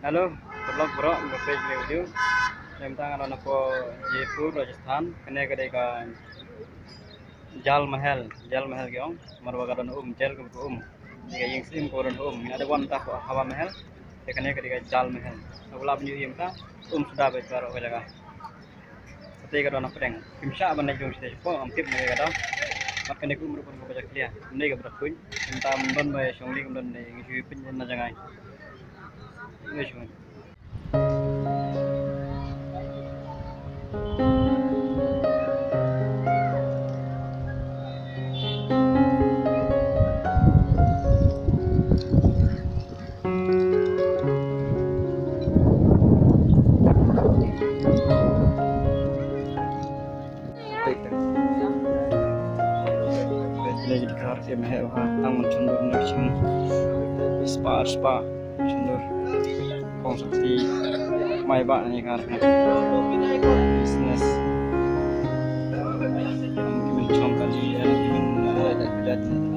हेलो तो blog bro ngepage video yang tentang anak po Jaipur Rajasthan kene kade ka Jal Mahal ke ong marwa ka don jal ko diga ying sim ko don ada wan ta ko hawa mahal te kene kade ka Jal Mahal abula bunyi yim ta sudah be karo ka jaga te ka don pedeng kimsha ban jong site po am tip ne ka do mat kene ku merupakan ko bajak dia ne ka berat pun entam don be songli don ne ngi pin na jangai ngi lagi di kamar dia meh ang mencendur nation spa mencendur konsumsi mai ba ni kan business mungkin mencong kali ya mungkin ada